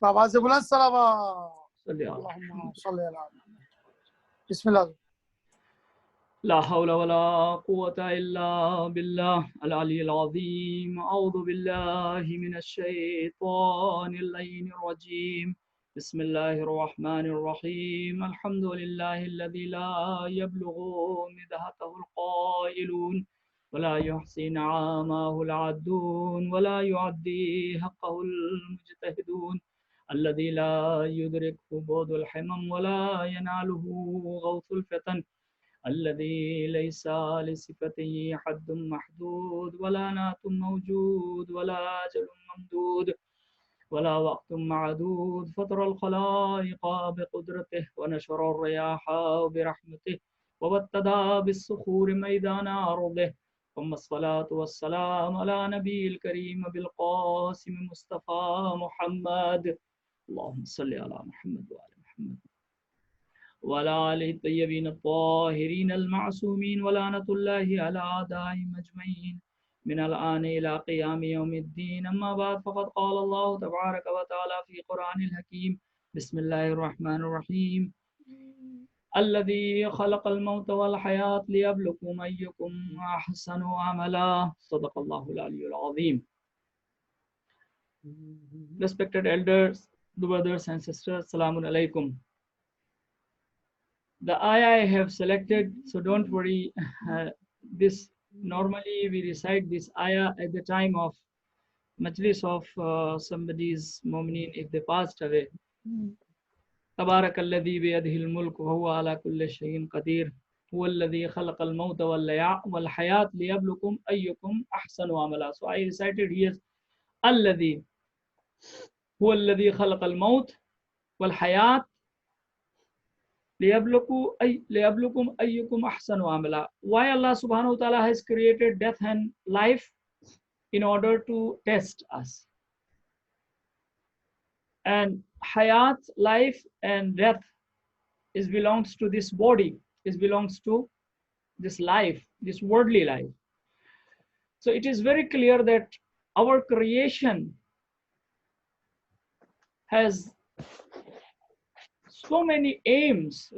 आवाज से बुलंद सलावत अल्लाहुम्मा सल्ली अला मुहम्मद। बिस्मिल्लाह। ला हौला वला कुव्वता इल्ला बिल्लाह अल अलील अज़ीम। औज़ु बिल्लाहि मिनश शैतानिर रजीम। बिस्मिल्लाहिर रहमानिर रहीम। अल्हम्दुलिल्लाहिल्लज़ी ला यब्लुगु मिदहतहुल क़ाइलून वला युहसी नआमाहुल आद्दून वला युअद्दी हक़्क़हुल मुज्तहिदून الذي لا يدركه بعد الحمم ولا يناله غوث الفتن الذي ليس لصفته حد محدود ولا نات موجود ولا أجل ممدود ولا وقت معدود فطر الخلائق بقدرته ونشر الرياح برحمته وابتدى بالصخور ميدان أرضه ثم الصلاة والسلام على نبي الكريم بالقاسم مصطفى محمد اللهم صل على محمد وعلى محمد وعلى آله الطيبين الطاهرين المعصومين ولعنة الله على أعدائهم أجمعين من الآن إلى قيام يوم الدين. أما بعد فقد قال الله تبارك وتعالى في قرآن الحكيم بسم الله الرحمن الرحيم الذي خلق الموت والحياة ليبلوكم أيكم أحسن عملا صدق الله العلي العظيم. Respected elders, brothers and sisters, Assalamu alaikum. The ayah I have selected, so don't worry. This normally we recite this ayah at the time of majlis of somebody's mu'mineen if they passed away. Tabarakalladhi biyadihil mulk wa huwa ala kulli shay'in qadir. Huwa alladhi khalaqal mawta wal hayat liyablukum ayyukum ahsanu amala. So I recited here alladhi huwa alladhi khalaqal mawt wal hayat liyablukum ayyukum ahsanu amala. Why Allah subhanahu wa ta'ala has created death and life? In order to test us. And hayat, life, and death belongs to this body. It belongs to this life, this worldly life. So it is very clear that our creation has so many aims,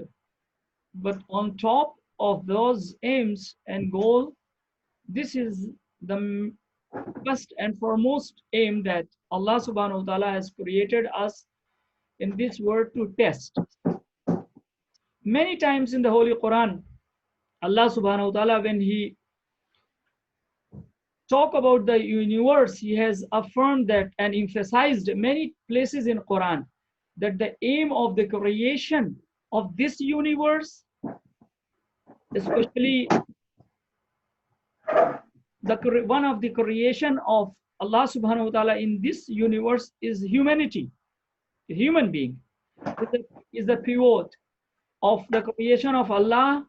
but on top of those aims and goal, this is the first and foremost aim that Allah subhanahu wa ta'ala has created us in this world to test. Many times in the Holy Quran, Allah subhanahu wa ta'ala, when he talk about the universe, he has affirmed that and emphasized many places in Quran that the aim of the creation of this universe, especially one of the creation of Allah subhanahu wa ta'ala in this universe is humanity. A human being is the pivot of the creation of Allah,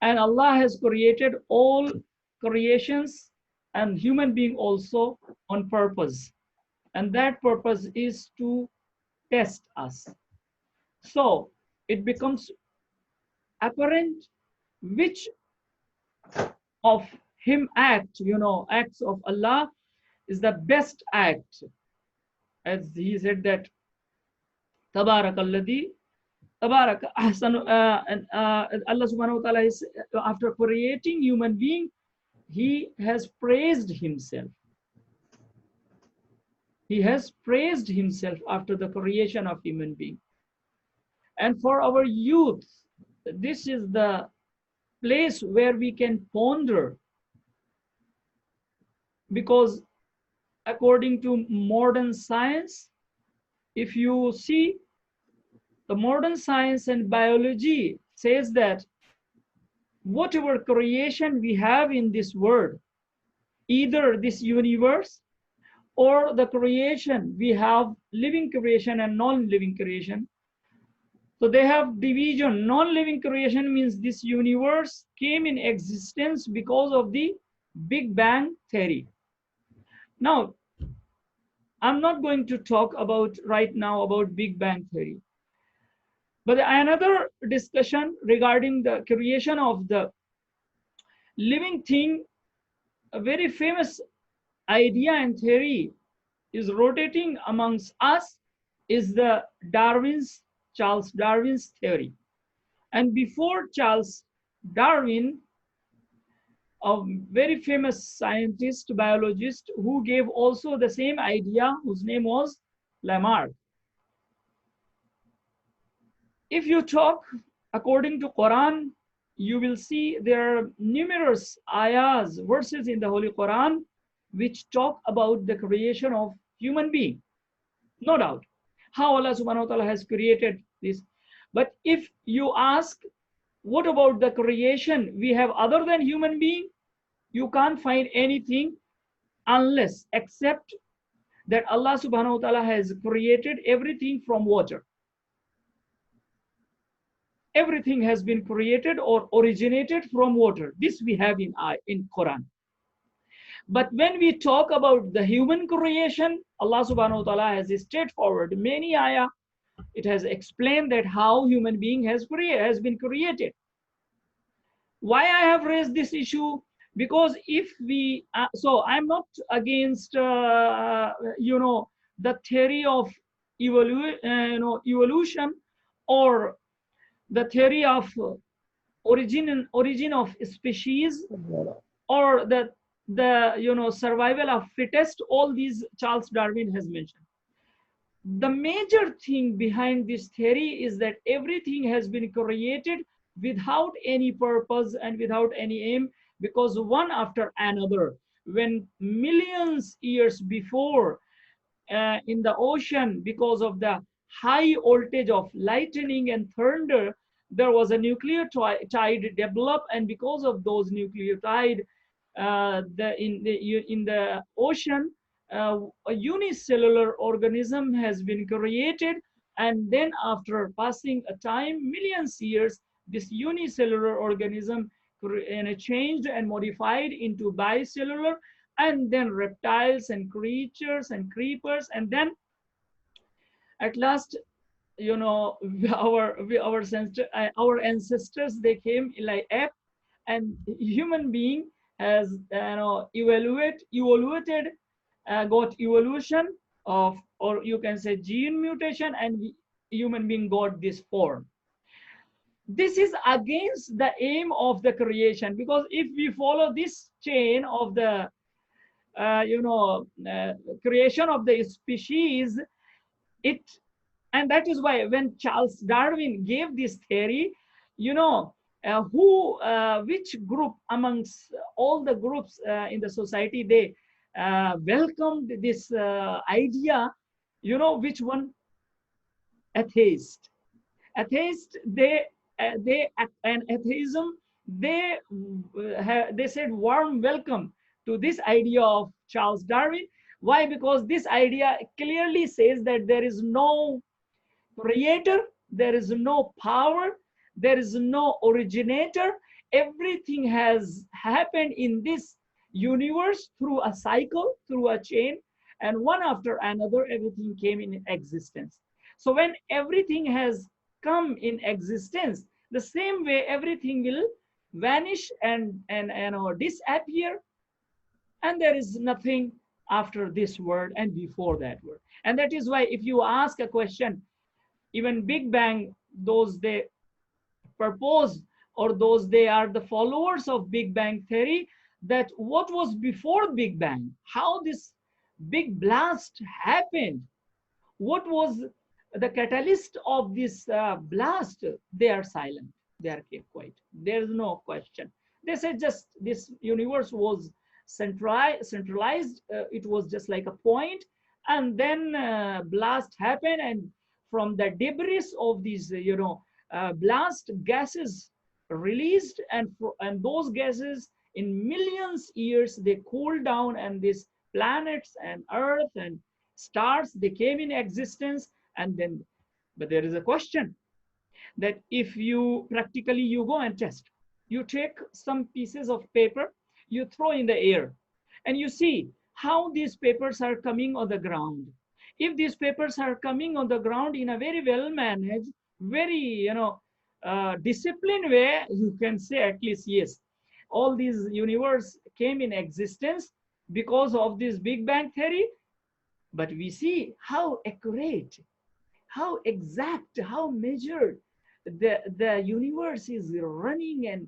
and Allah has created all creations and human being also on purpose, and that purpose is to test us. So it becomes apparent which of him acts of Allah is the best act. As he said that Tabarakalladhi Tabarak Ahsan, and Allah subhanahu wa ta'ala is, after creating human being, he has praised himself. He has praised himself after the creation of human being. And for our youth, this is the place where we can ponder, because according to modern science, if you see, the modern science and biology says that whatever creation we have in this world, either this universe or the creation, we have living creation and non-living creation. So they have division. Non-living creation means this universe came in existence because of the Big Bang theory. Now, I'm not going to talk about right now about Big Bang theory. But another discussion regarding the creation of the living thing, a very famous idea and theory is rotating amongst us, is the Charles Darwin's theory. And before Charles Darwin, a very famous scientist, biologist, who gave also the same idea, whose name was Lamarck. If you talk according to Quran, you will see there are numerous ayahs, verses in the Holy Quran, which talk about the creation of human being. No doubt. How Allah subhanahu wa ta'ala has created this. But if you ask, what about the creation we have other than human being? You can't find anything unless, except that Allah subhanahu wa ta'ala has created everything from water. Everything has been created or originated from water. This we have in Quran. But when we talk about the human creation, Allah subhanahu wa ta'ala has straightforward many ayah. It has explained that how human being has been created. Why I have raised this issue? Because if we, so I'm not against, the theory of evolution, or the theory of origin of species, or the survival of fittest. All these Charles Darwin has mentioned. The major thing behind this theory is that everything has been created without any purpose and without any aim, because one after another, when millions years before, in the ocean, because of the high voltage of lightning and thunder, there was a nucleotide developed, and because of those nucleotide, in the ocean, a unicellular organism has been created, and then after passing a time, millions years, this unicellular organism changed and modified into bicellular, and then reptiles and creatures and creepers, and then at last, our ancestors, they came like ape, and human being has evaluated, got evolution of, or you can say gene mutation, and human being got this form. This is against the aim of the creation, because if we follow this chain of the creation of the species, and that is why when Charles Darwin gave this theory, which group amongst all the groups in the society, they welcomed this idea, which one? Atheist. And atheism, they said warm welcome to this idea of Charles Darwin. Why? Because this idea clearly says that there is no creator, there is no power, there is no originator. Everything has happened in this universe through a cycle, through a chain, and one after another, everything came in existence. So when everything has come in existence, the same way everything will vanish and disappear, and there is nothing after this word and before that word. And that is why if you ask a question, even Big Bang, those they propose, or those they are the followers of Big Bang theory, that what was before Big Bang, how this big blast happened, what was the catalyst of this blast, they are silent, they are kept quiet. There is no question. They say just this universe was centralized, it was just like a point, and then blast happened, and from the debris of these blast, gases released, and those gases in millions years they cooled down, and these planets and earth and stars, they came in existence. And then, but there is a question that if you practically you go and test, you take some pieces of paper, you throw in the air, and you see how these papers are coming on the ground. If these papers are coming on the ground in a very well managed, very disciplined way, you can say at least yes, all these universe came in existence because of this Big Bang theory. But we see how accurate how exact, how measured the universe is running, and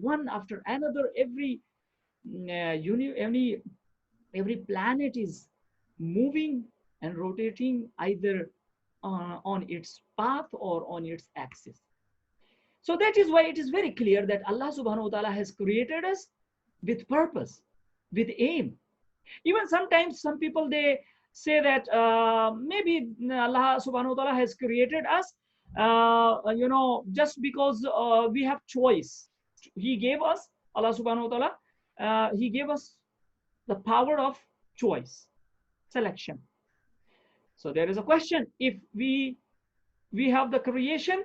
one after another, every planet is moving and rotating either on its path or on its axis. So that is why it is very clear that Allah subhanahu wa ta'ala has created us with purpose, with aim. Even sometimes some people, they say that maybe Allah subhanahu wa ta'ala has created us just because we have choice. He gave us, Allah subhanahu wa ta'ala, he gave us the power of choice, selection. So there is a question: if we have the creation,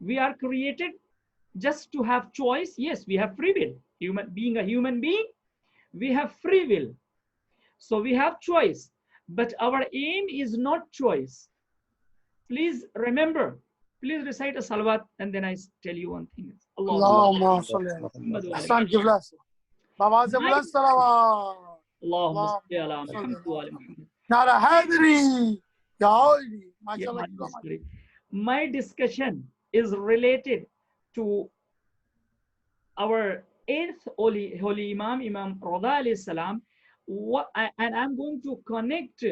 we are created just to have choice. Yes, we have free will. Being a human being, we have free will. So we have choice, but our aim is not choice. Please remember, please recite a salawat, and then I tell you one thing. Allahumma salli ala Muhammad. Bawaz buland salawat. Allahumma salli ala Muhammad. Nara Hadri. MashaAllah. My discussion is related to our eighth holy Imam, Imam Rada alayhi salam. And I'm going to connect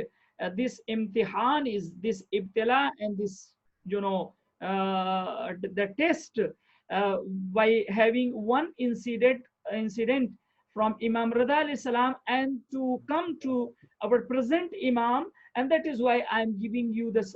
this imtihan, is this ibtila, and this, the test, by having one incident from Imam Rada alayhi salam, and to come to our present Imam. And that is why I'm giving you this,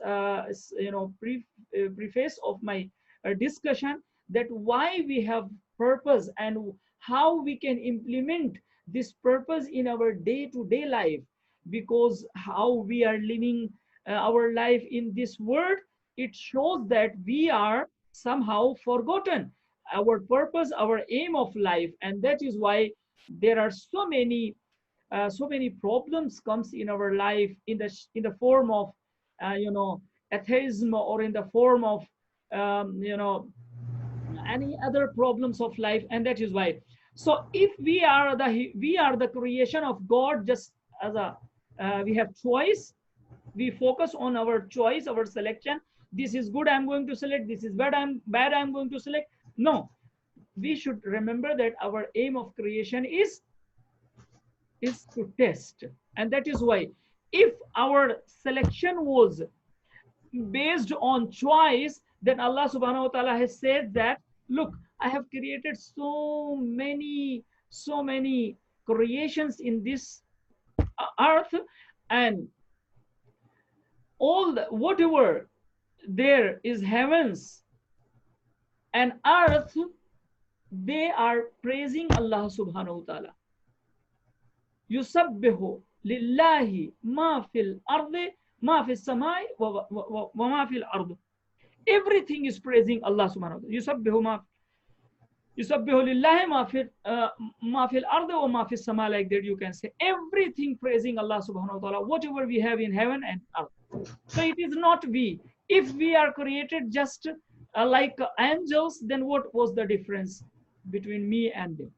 preface of my discussion, that why we have purpose and how we can implement this purpose in our day-to-day life. Because how we are living our life in this world, it shows that we are somehow forgotten our purpose, our aim of life. And that is why there are so many problems comes in our life in the form of atheism, or in the form of any other problems of life. And that is why, so if we are the creation of God, just as we have choice, we focus on our choice, our selection. This is good, I'm going to select. This is bad, I'm going to select. No, we should remember that our aim of creation is to test. And that is why, if our selection was based on choice, then Allah subhanahu wa ta'ala has said that, look, I have created so many creations in this earth, and whatever there is heavens and earth, they are praising Allah subhanahu wa ta'ala. Yusabbihu lillahi ma fil ardi ma fil samai wa ma fil ardi. Everything is praising Allah subhanahu wa ta'ala. Yusabbihu lillahi ma fil ardi wa ma fil samai, like that you can say. Everything praising Allah subhanahu wa ta'ala, whatever we have in heaven and earth. So it is not we. If we are created just like angels, then what was the difference between me and them?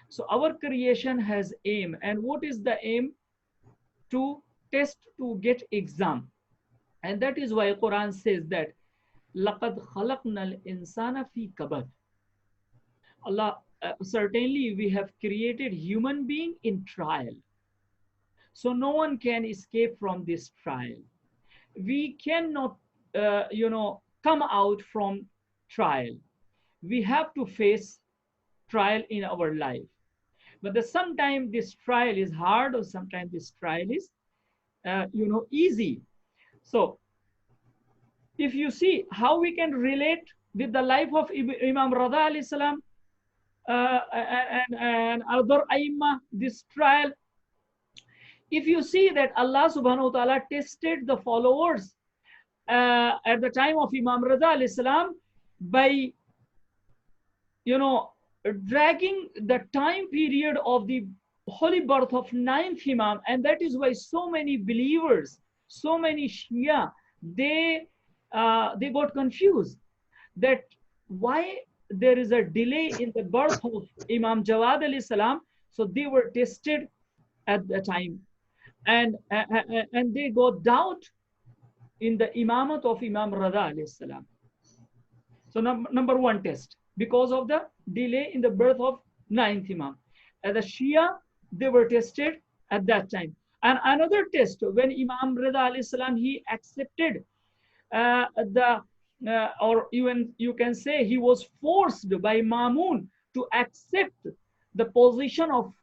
So our creation has aim. And what is the aim? To test, to get exam. And that is why Quran says that لَقَدْ خَلَقْنَا الْإِنسَانَ فِي كَبَدٍ. Allah, certainly we have created human being in trial. So no one can escape from this trial. We cannot come out from trial. We have to face trial in our life. But sometimes this trial is hard, or sometimes this trial is easy. So if you see how we can relate with the life of Imam Rada alayhi salam and other Aimma, this trial, if you see that Allah subhanahu wa ta'ala tested the followers at the time of Imam Rada alayhi salam by dragging the time period of the holy birth of 9th Imam. And that is why so many believers, so many Shia, they got confused that why there is a delay in the birth of Imam Jawad alayhi salam. So they were tested at the time, and they got doubt in the imamat of Imam Rada alayhi salam. So number one test, because of the delay in the birth of ninth Imam. The Shia, they were tested at that time. And another test, when Imam Rida alayhi salam, he accepted or even you can say he was forced by Mamun to accept the position of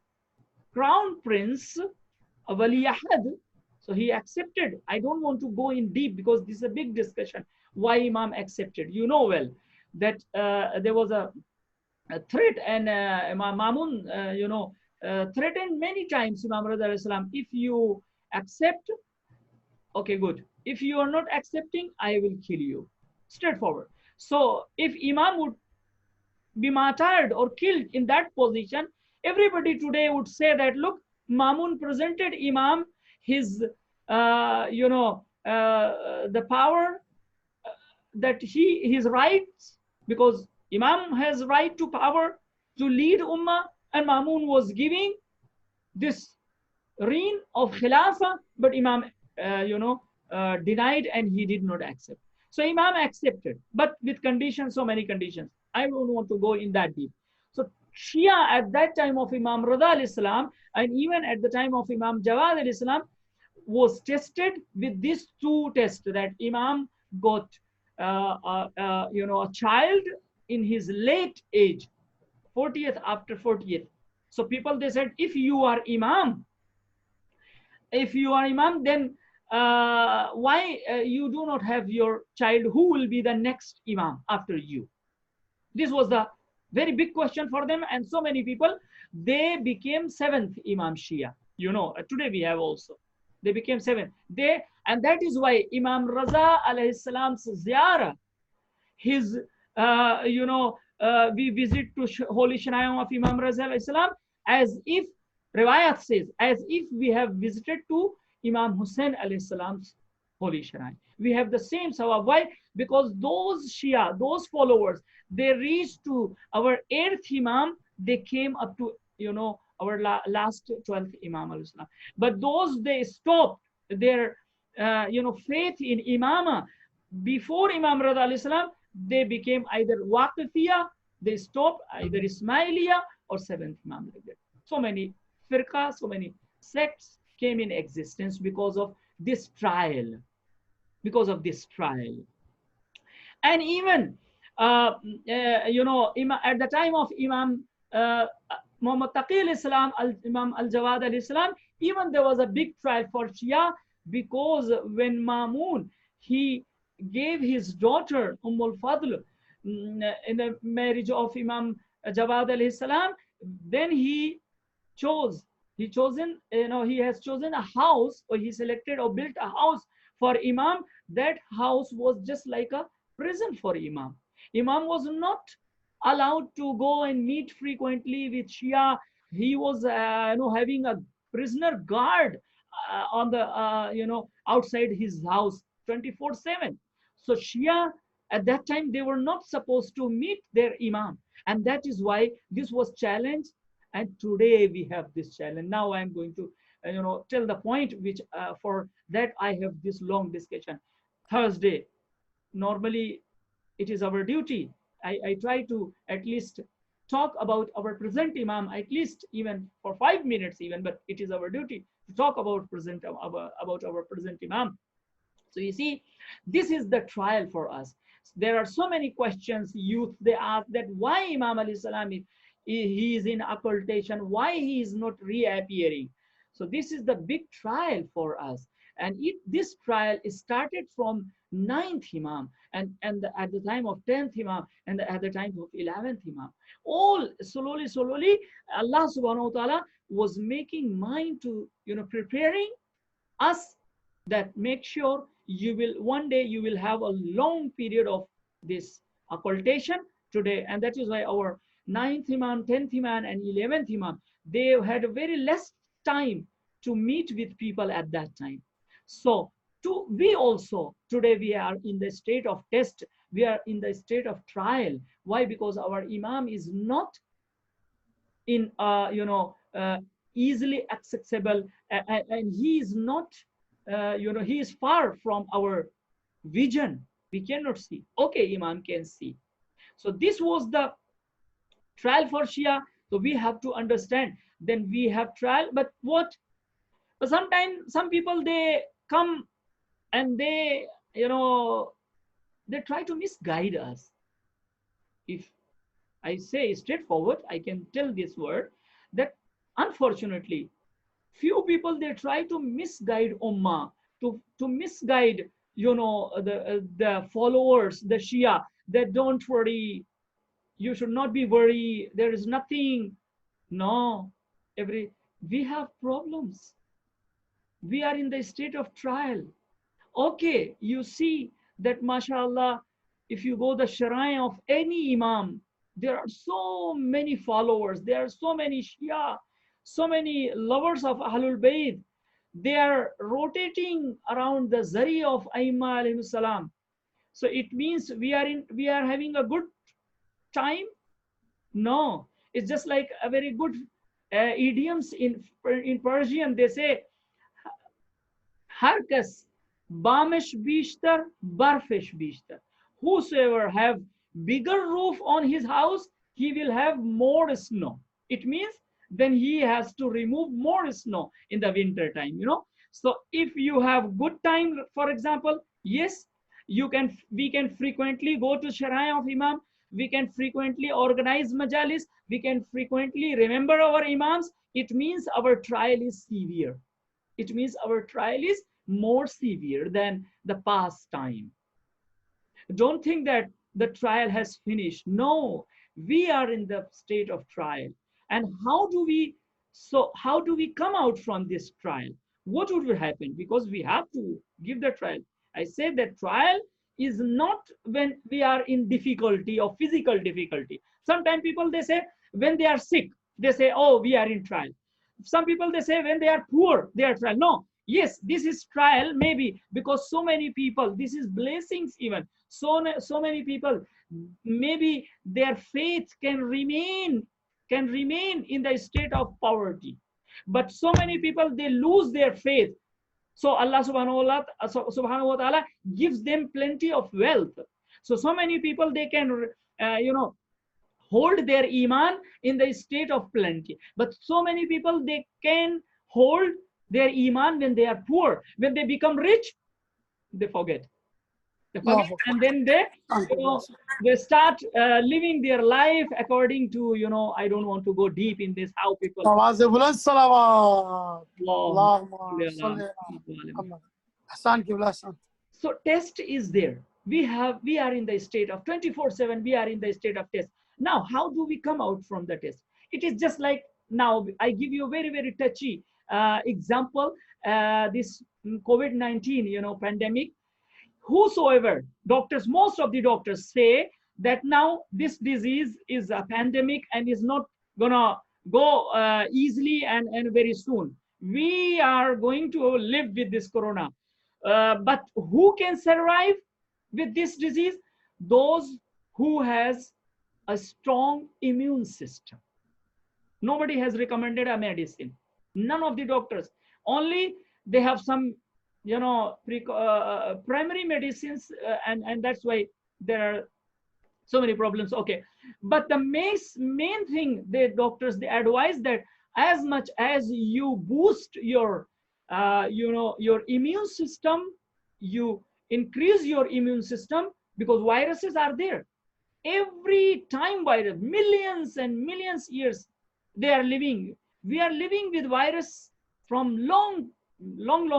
crown prince, Wali Ahad. So he accepted. I don't want to go in deep because this is a big discussion. Why Imam accepted? You know well that there was a threat, and Imam Mamun, threatened many times Imam Reza Islam. If you accept, okay, good. If you are not accepting, I will kill you. Straightforward. So if Imam would be martyred or killed in that position, everybody today would say that, look, Mamun presented Imam his, the power that his rights, because Imam has right to power to lead Ummah, and Mamun was giving this reign of Khilafah, but Imam, denied and he did not accept. So Imam accepted, but with conditions, so many conditions. I don't want to go in that deep. So Shia at that time of Imam Rida al-Islam, and even at the time of Imam Jawad al-Islam, was tested with these two tests, that Imam got a child in his late age, 40th after 40th. So people, they said, if you are Imam, then why you do not have your child who will be the next Imam after you? This was the very big question for them, and so many people, they became seventh Imam Shia. Today we have also. They became seventh. And that is why Imam Raza alayhi salam's ziyarah, his, we visit to Holy Shrine of Imam Raza alayhi salam, as if, Riwayat says, as if we have visited to Imam Hussein alayhi salam's Holy Shrine. We have the same sawab. Why? Because those Shia, those followers, they reached to our 8th Imam, they came up to, our last 12th Imam alayhi salam. But those, they stopped their, faith in Imama before Imam Rada alayhi salam, they became either Waqifiyah, they stopped, either Ismailiyah or 7th Imam, like that. So many firqa, so many sects came in existence because of this trial. Because of this trial. And even, at the time of Imam Muhammad Taqi al-Islam, Imam al-Jawad al-Islam, even there was a big trial for Shia, because when Mamun, he gave his daughter al-Fadl in the marriage of Imam Jawad al-Islam, then he has chosen a house, or he selected or built a house for Imam. That house was just like a prison for Imam. Imam was not allowed to go and meet frequently with Shia. He was having a prisoner guard on the outside his house 24/7. So Shia at that time, they were not supposed to meet their Imam, and that is why this was challenged. And today we have this challenge. Now I'm going to tell the point, which for that I have this long discussion. Thursday, normally it is our duty. I try to at least talk about our present Imam, at least even for 5 minutes even, but it is our duty to talk about our present Imam. So you see, this is the trial for us. There are so many questions youth, they ask, that why Imam alayhi salam he is in occultation, why he is not reappearing. So this is the big trial for us. And this trial is started from 9th Imam, and at the time of 10th Imam, and at the time of 11th Imam. All slowly, Allah subhanahu wa ta'ala was making mind to, preparing us, that make sure one day you will have a long period of this occultation today. And that is why our 9th Imam, 10th Imam, and 11th Imam, they had a very less time to meet with people at that time. So we also, today we are in the state of test, we are in the state of trial. Why? Because our Imam is not in, easily accessible, and he is not, he is far from our vision. We cannot see. Okay, Imam can see. So this was the trial for Shia. So we have to understand. Then we have trial. But what? But sometimes some people they come and they, they try to misguide us. If I say straightforward, I can tell this word that unfortunately, few people they try to misguide Ummah, to misguide, the followers, the Shia. That don't worry, you should not be worried. There is nothing. No, we have problems. We are in the state of trial. Okay, you see that mashallah, if you go the shrine of any imam, there are so many followers, there are so many Shia, so many lovers of Ahlul Bayt. They are rotating around the zari of Aimma alayhi salam. So it means we are having a good time. No, it's just like a very good idioms in Persian. They say Harkas Bamish Bishtar, Barfish Bishtar. Whosoever have bigger roof on his house, he will have more snow. It means then he has to remove more snow in the winter time. So if you have good time, for example, yes, we can frequently go to Shrine of Imam, we can frequently organize majalis, we can frequently remember our imams. It means our trial is severe. It means our trial is more severe than the past time. Don't think that the trial has finished. No, we are in the state of trial. And how do we come out from this trial? What would happen? Because we have to give the trial. I said that trial is not when we are in difficulty or physical difficulty. Sometimes people they say when they are sick, they say, oh, we are in trial. Some people they say when they are poor, they are trial. No, yes, this is trial maybe because so many people, this is blessings even. So many people, maybe their faith can remain in the state of poverty. But so many people they lose their faith. So Allah subhanahu wa ta'ala gives them plenty of wealth. So many people they can hold their iman in the state of plenty. But so many people they can hold their iman when they are poor. When they become rich, they forget. And then they start living their life according to, I don't want to go deep in this, how people. نواز بلند صلوات اللهم صل على محمد احسان قبل احسان. So test is there. We are in the state of 24/7. We are in the state of test. Now, how do we come out from the test? It is just like now. I give you a very very touchy example. This COVID-19, pandemic. Whosoever doctors, most of the doctors say that now this disease is a pandemic and is not gonna go easily and very soon. We are going to live with this corona. But who can survive with this disease? Those who has a strong immune system. Nobody has recommended a medicine. None of the doctors. Only they have some, primary medicines, and that's why there are so many problems. Okay, but the main thing the doctors they advise that as much as you boost your your immune system, you increase your immune system, because viruses are there every time. Virus, millions and millions years they are living. We are living with virus from long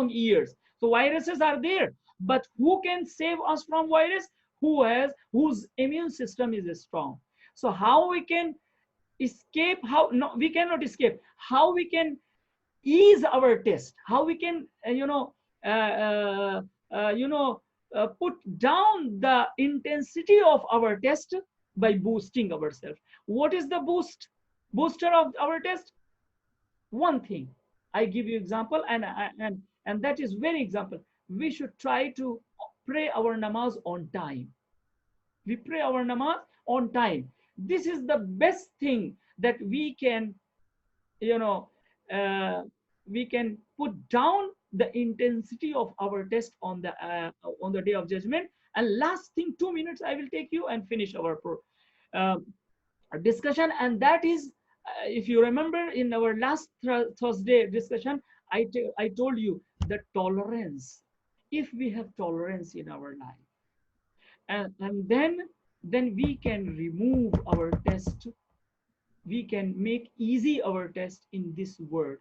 years. So viruses are there, but who can save us from virus? Whose immune system is strong. So how we can escape? How no, we cannot escape. How we can ease our test? How we can uh, put down the intensity of our test? By boosting ourselves. What is the booster of our test? One thing, I give you example, and that is very example. We should try to pray our namaz on time. We pray our namaz on time. This is the best thing that we can, we can put down the intensity of our test on the day of judgment. And last thing, 2 minutes I will take you and finish our uh, discussion. And that is, if you remember in our last Thursday discussion, I told you the tolerance. If we have tolerance in our life, and then we can remove our test, we can make easy our test in this world.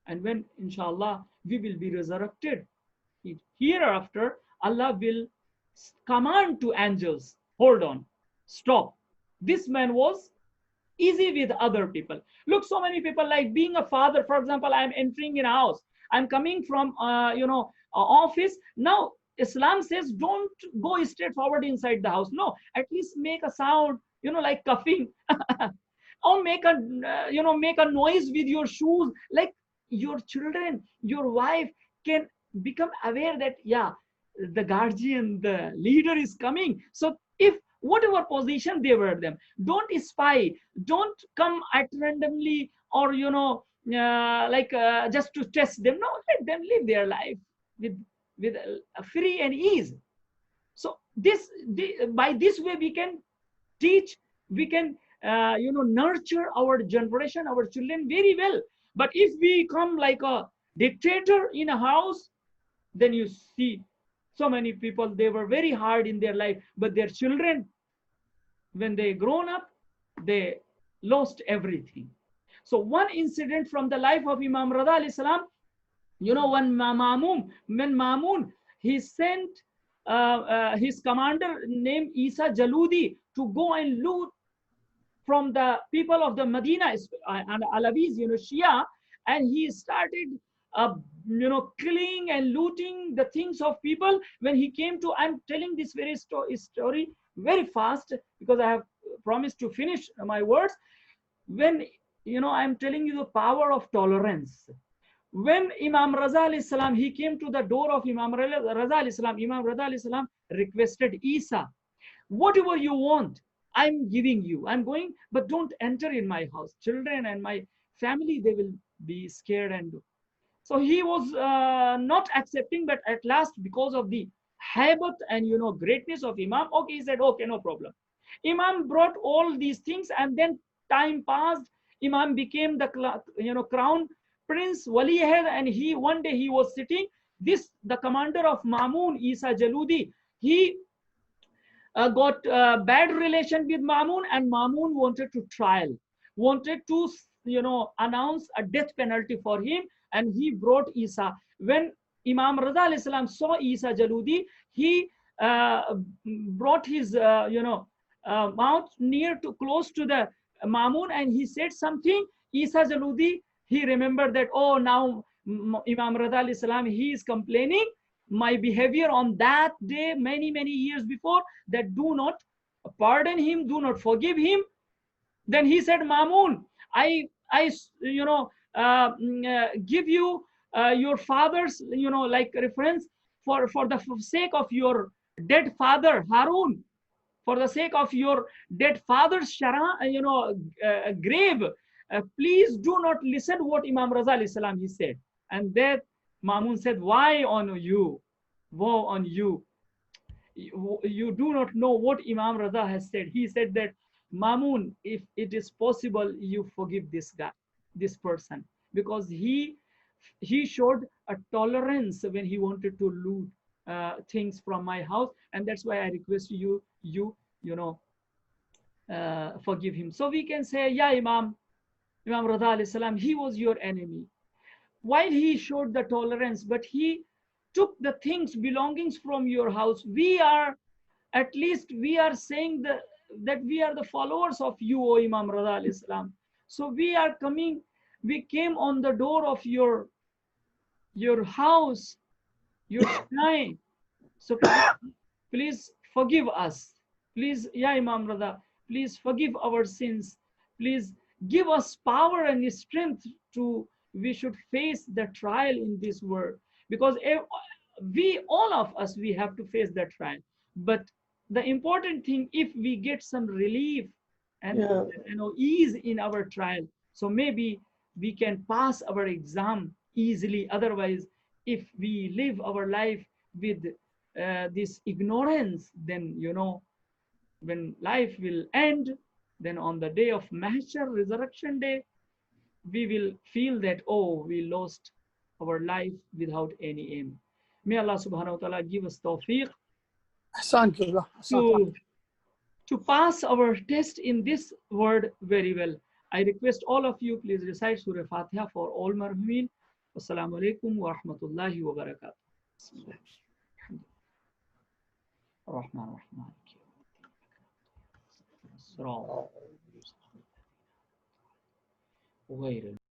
And when inshallah we will be resurrected hereafter, Allah will command to angels, hold on, stop. This man was easy with other people. Look, so many people, like being a father, for example, I'm entering in a house, I'm coming from office. Now Islam says don't go straight forward inside the house. No, at least make a sound, like coughing. Or make a make a noise with your shoes, like your children, your wife can become aware that, yeah, the guardian, the leader is coming. So if whatever position they were them, don't spy, don't come at randomly, or just to test them. No, let them live their life with free and ease. So by this way we can teach, we can nurture our generation, our children very well. But if we come like a dictator in a house, then you see so many people, they were very hard in their life, but their children, when they grown up, they lost everything. So one incident from the life of Imam Rada alayhi salam, when Mamun, he sent his commander named Isa Jaludi to go and loot from the people of the Medina and Alawis, Shia, and he started, killing and looting the things of people. When he came to, I'm telling this very story very fast because I have promised to finish my words. When, I'm telling you the power of tolerance. When Imam Raza alayhi salam, he came to the door of Imam Raza alayhi salam, Imam Raza alayhi salam requested Isa, whatever you want, I'm giving you. I'm going, but don't enter in my house. Children and my family, they will be scared. And so he was not accepting, but at last, because of the haibat and greatness of Imam, okay, he said, okay, no problem. Imam brought all these things, and then time passed. Imam became the crown prince, Wali Ahad, and one day he was sitting. The commander of Mamun, Isa Jaludi, he got bad relation with Mamun, and Mamun wanted to wanted to announce a death penalty for him, and he brought Isa. When Imam Raza alayhi salam saw Isa Jaludi, he brought his mouth close to the Mamun, and he said something. Isa Jaludi, he remembered that, oh, now Imam Raza alayhi salam, he is complaining my behavior on that day many years before, that do not pardon him, do not forgive him. Then he said, Mamun, I give you your father's like reference for the sake of your dead father Harun, for the sake of your dead father's grave, please do not listen what Imam Raza alayhi salam he said. And that Mamun said, why on you? Woe on you. You do not know what Imam Raza has said. He said that, Mamun, if it is possible, you forgive this guy, this person, because he showed a tolerance when he wanted to loot things from my house, and that's why I request you forgive him. So we can say, yeah, Imam Raza alayhi salam, he was your enemy. While he showed the tolerance, but he took the things, belongings from your house. We are, at least we are saying that we are the followers of you, O Imam Raza alayhi salam. So we are coming, we came on the door of your house, your shrine. So please forgive us. Please, Ya Imam Raza, please forgive our sins. Please give us power and strength we should face the trial in this world. Because all of us, we have to face the trial. But the important thing, if we get some relief and ease in our trial, so maybe we can pass our exam easily. Otherwise, if we live our life with this ignorance, then when life will end, then on the day of mahshar, resurrection day, we will feel that, oh, we lost our life without any aim. May Allah subhanahu wa ta'ala give us tawfiq أحسنت الله to pass our test in this word very well. I request all of you, please recite Surah Fatiha for all marhumin. Wassalamu alaikum wa rahmatullahi wa barakatuh. Rahman Rahman. غير